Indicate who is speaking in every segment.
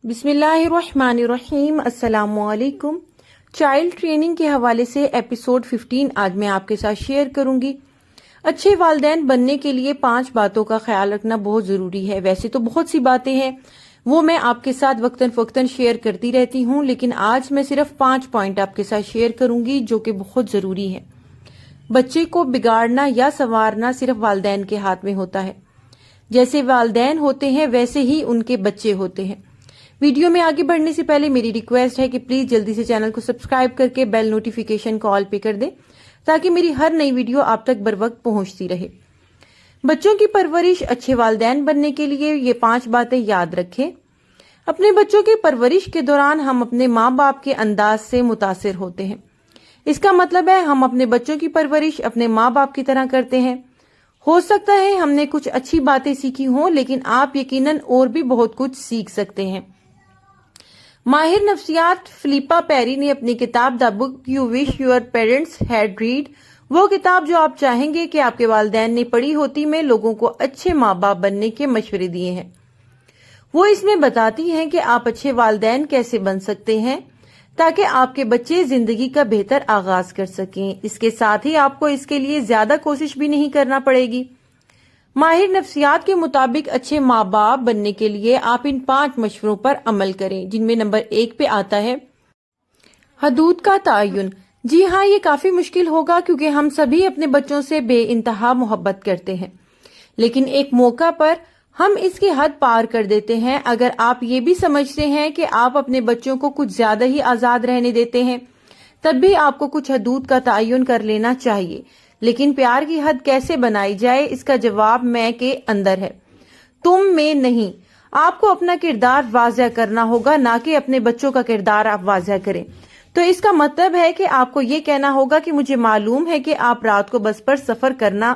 Speaker 1: बिस्मिल्लाहिर्रहमानिर्रहीम। अस्सलाम वालेकुम। चाइल्ड ट्रेनिंग के हवाले से एपिसोड 15 आज मैं आपके साथ शेयर करूंगी। अच्छे वालिदैन बनने के लिए 5 बातों का ख्याल रखना बहुत जरूरी है। वैसे तो बहुत सी बातें हैं, वो मैं आपके साथ वक्तन फक्तन शेयर करती रहती हूँ, लेकिन आज मैं सिर्फ 5 पॉइंट आपके साथ शेयर करूंगी जो कि बहुत जरूरी है। बच्चे को बिगाड़ना या संवारना सिर्फ वालिदैन के हाथ में होता है। जैसे वालिदैन होते हैं वैसे ही उनके बच्चे होते हैं। वीडियो में आगे बढ़ने से पहले मेरी रिक्वेस्ट है कि प्लीज जल्दी से चैनल को सब्सक्राइब करके बेल नोटिफिकेशन को ऑल पे कर दें ताकि मेरी हर नई वीडियो आप तक बर वक्त पहुंचती रहे। बच्चों की परवरिश अच्छे वालिदैन बनने के लिए ये 5 बातें याद रखें। अपने बच्चों की परवरिश के दौरान हम अपने माँ बाप के अंदाज से मुतासिर होते हैं। इसका मतलब है हम अपने बच्चों की परवरिश अपने माँ बाप की तरह करते हैं। हो सकता है हमने कुछ अच्छी बातें सीखी हों, लेकिन आप यकीनन और भी बहुत कुछ सीख सकते हैं। माहिर नफ्सियात फिलिपा पेरी ने अपनी किताब the book you wish your parents had read, वो किताब जो आप चाहेंगे कि आपके वालिदैन ने पढ़ी होती, में लोगों को अच्छे माँ बाप बनने के मशवरे दिए हैं। वो इसमें बताती हैं कि आप अच्छे वालिदैन कैसे बन सकते हैं ताकि आपके बच्चे जिंदगी का बेहतर आगाज कर सकें। इसके साथ ही आपको इसके लिए ज्यादा कोशिश भी नहीं करना पड़ेगी। माहिर नफ्सियात के मुताबिक अच्छे माँ बाप बनने के लिए आप इन 5 मशवरों पर अमल करें, जिनमें नंबर 1 पे आता है हदूद का तयन। जी हाँ, ये काफी मुश्किल होगा क्योंकि हम सभी अपने बच्चों से बेइंतहा मोहब्बत करते हैं, लेकिन एक मौका पर हम इसकी हद पार कर देते हैं। अगर आप ये भी समझते हैं कि आप अपने बच्चों को कुछ ज्यादा ही आजाद रहने देते हैं, तब भी आपको कुछ हदूद का तयन कर लेना चाहिए। लेकिन प्यार की हद कैसे बनाई जाए, इसका जवाब मैं के अंदर है, तुम में नहीं। आपको अपना किरदार वाज़ह करना होगा, ना कि अपने बच्चों का किरदार आप वाज़ह करें। तो इसका मतलब है कि आपको ये कहना होगा कि मुझे मालूम है कि आप रात को बस पर सफर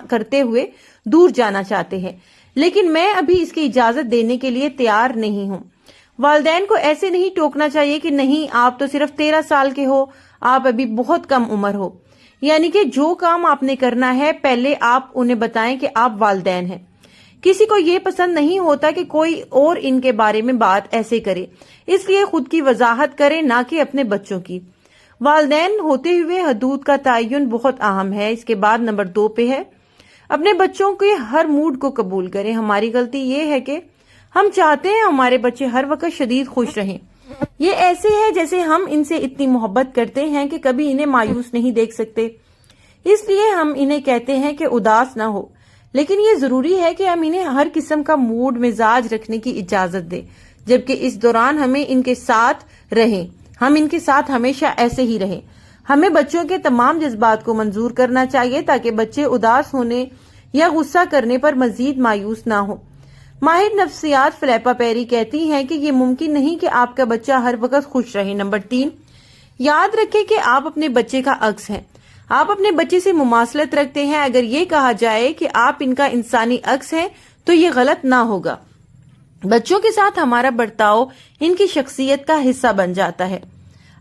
Speaker 1: करते हुए दूर जाना चाहते हैं, लेकिन मैं अभी इसकी इजाजत देने के लिए तैयार नहीं हूँ। वालिदैन को ऐसे नहीं टोकना चाहिए कि नहीं, आप तो सिर्फ 13 साल के हो, आप अभी बहुत कम उम्र हो। यानी कि जो काम आपने करना है पहले आप उन्हें बताएं कि आप वालिदैन हैं। किसी को ये पसंद नहीं होता कि कोई और इनके बारे में बात ऐसे करे, इसलिए खुद की वजाहत करें, ना कि अपने बच्चों की। वालिदैन होते हुए हदूद का तयन बहुत अहम है। इसके बाद नंबर 2 पे है अपने बच्चों के हर मूड को कबूल करें। हमारी गलती ये है कि हम चाहते हैं हमारे बच्चे हर वक्त शदीद खुश रहें। ये ऐसे है जैसे हम इनसे इतनी मोहब्बत करते हैं कि कभी इन्हें मायूस नहीं देख सकते, इसलिए हम इन्हें कहते हैं कि उदास ना हो। लेकिन ये जरूरी है कि हम इन्हें हर किस्म का मूड मिजाज रखने की इजाजत दें, जबकि इस दौरान हमें इनके साथ रहें। हम इनके साथ हमेशा ऐसे ही रहें। हमें बच्चों के तमाम जज्बात को मंजूर करना चाहिए ताकि बच्चे उदास होने या गुस्सा करने पर मजीद मायूस ना हो। माहिर नफ्सियात फिलिपा पेरी कहती हैं कि ये मुमकिन नहीं कि आपका बच्चा हर वक्त खुश रहे। नंबर 3, याद रखें कि आप अपने बच्चे का अक्स हैं। आप अपने बच्चे से मुमासलत रखते हैं। अगर ये कहा जाए कि आप इनका इंसानी अक्स हैं तो ये गलत ना होगा। बच्चों के साथ हमारा बर्ताव इनकी शख्सियत का हिस्सा बन जाता है।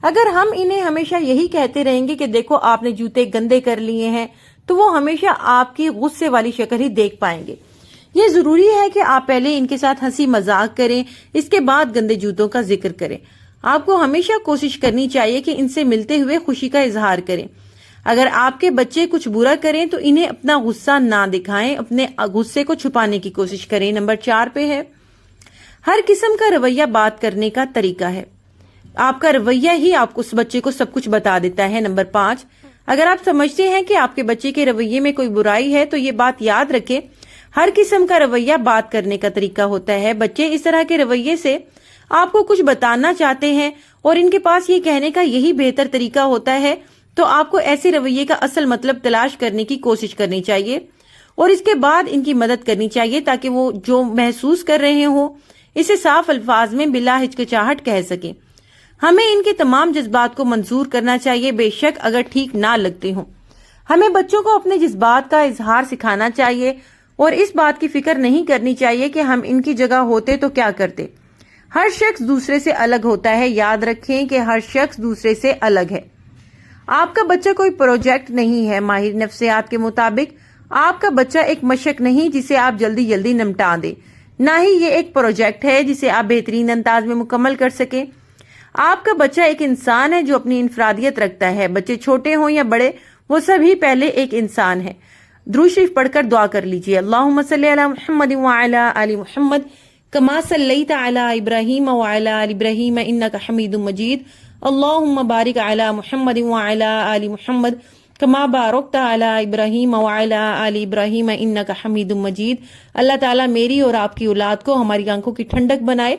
Speaker 1: अगर हम इन्हें हमेशा यही कहते रहेंगे कि देखो आपने जूते गंदे कर लिए हैं, तो वो हमेशा आपकी गुस्से वाली शक्ल ही देख पाएंगे। ये जरूरी है कि आप पहले इनके साथ हंसी मजाक करें, इसके बाद गंदे जूतों का जिक्र करें। आपको हमेशा कोशिश करनी चाहिए कि इनसे मिलते हुए खुशी का इजहार करें। अगर आपके बच्चे कुछ बुरा करें तो इन्हें अपना गुस्सा ना दिखाएं, अपने गुस्से को छुपाने की कोशिश करें। नंबर 4 पे है हर किस्म का रवैया बात करने का तरीका है। आपका रवैया ही आपको उस बच्चे को सब कुछ बता देता है। नंबर 5, अगर आप समझते हैं कि आपके बच्चे के रवैये में कोई बुराई है तो ये बात याद रखें, हर किस्म का रवैया बात करने का तरीका होता है। बच्चे इस तरह के रवैये से आपको कुछ बताना चाहते हैं और इनके पास ये कहने का यही बेहतर तरीका होता है, तो आपको ऐसे रवैये का असल मतलब तलाश करने की कोशिश करनी चाहिए और इसके बाद इनकी मदद करनी चाहिए ताकि वो जो महसूस कर रहे हो इसे साफ अल्फाज में बिला हिचकिचाहट कह सकें। हमें इनके तमाम जज्बात को मंजूर करना चाहिए, बेशक अगर ठीक ना लगते हो। हमें बच्चों को अपने जज्बात का इजहार सिखाना चाहिए और इस बात की फिक्र नहीं करनी चाहिए कि हम इनकी जगह होते तो क्या करते। हर शख्स दूसरे से अलग होता है। याद रखें कि हर शख्स दूसरे से अलग है। आपका बच्चा कोई प्रोजेक्ट नहीं है। माहिर नफ्सियात के मुताबिक आपका बच्चा एक मशक नहीं जिसे आप जल्दी जल्दी निपटा दें। نہ ہی یہ ایک پروجیکٹ ہے جسے آپ بہترین انداز میں مکمل کر سکیں۔ آپ کا بچہ ایک انسان ہے جو اپنی انفرادیت رکھتا ہے۔ بچے چھوٹے ہوں یا بڑے، وہ سبھی پہلے ایک انسان ہے۔ درود شریف پڑھ کر دعا کر لیجئے۔ اللہم صلی علی محمد وعلی آل محمد کما صلیت علی ابراہیم وعلی آل ابراہیم انک حمید مجید۔ اللہم بارک علی محمد وعلی آل محمد کما بارکت علی ابراہیم وعلی آل ابراہیم انک حمید مجید۔ اللہ تعالیٰ میری اور آپ کی اولاد کو ہماری آنکھوں کی ٹھنڈک بنائے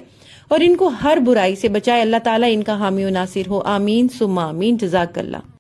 Speaker 1: اور ان کو ہر برائی سے بچائے۔ اللہ تعالیٰ ان کا حامی و ناصر ہو، آمین ثم آمین۔ جزاک اللہ۔